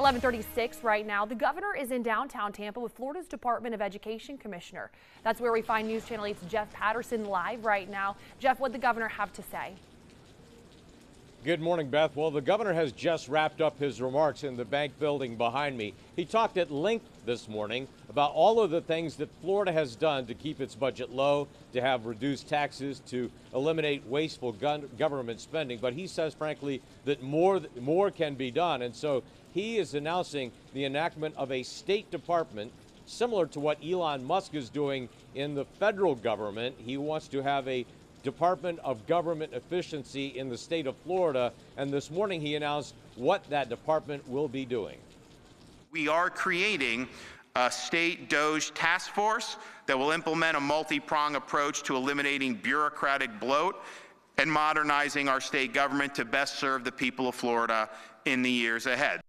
11:36 right now. The governor is in downtown Tampa with Florida's Department of Education Commissioner. That's where we find News Channel 8's Jeff Patterson live right now. Jeff, what did the governor have to say? Good morning, Beth. Well, the governor has just wrapped up his remarks in the bank building behind me. He talked at length this morning about all of the things that Florida has done to keep its budget low, to have reduced taxes, to eliminate wasteful government spending. But he says, frankly, that more can be done. And so he is announcing the enactment of a State Department similar to what Elon Musk is doing in the federal government. He wants to have a Department of Government Efficiency in the state of Florida, and this morning he announced what that department will be doing. We are creating a state DOGE task force that will implement a multi-pronged approach to eliminating bureaucratic bloat and modernizing our state government to best serve the people of Florida in the years ahead.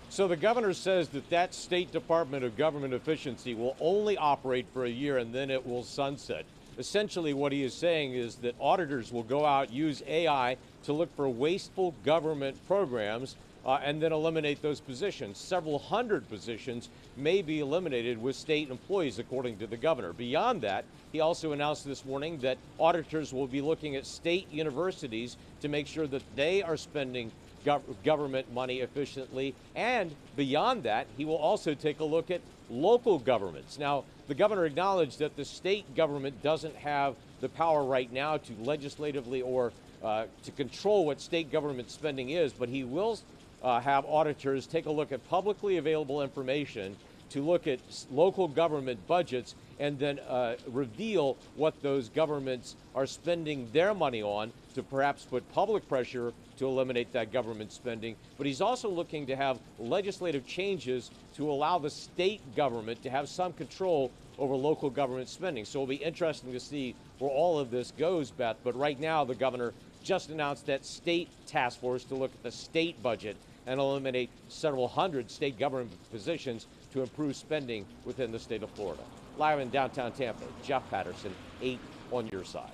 So the governor says that State Department of Government Efficiency will only operate for a year and then it will sunset. Essentially what he is saying is that auditors will go out, use AI to look for wasteful government programs and then eliminate those positions. Several hundred positions may be eliminated with state employees, according to the governor. Beyond that, he also announced this morning that auditors will be looking at state universities to make sure that they are spending government money efficiently, and beyond that, he will also take a look at local governments. Now, the governor acknowledged that the state government doesn't have the power right now to legislatively or to control what state government spending is, but he will have auditors take a look at publicly available information to look at local government budgets and then reveal what those governments are spending their money on to perhaps put public pressure to eliminate that government spending. But he's also looking to have legislative changes to allow the state government to have some control over local government spending. So it'll be interesting to see where all of this goes, Beth. But right now, the governor just announced that state task force to look at the state budget and eliminate several hundred state government positions to improve spending within the state of Florida. Live in downtown Tampa, Jeff Patterson, 8 on your side.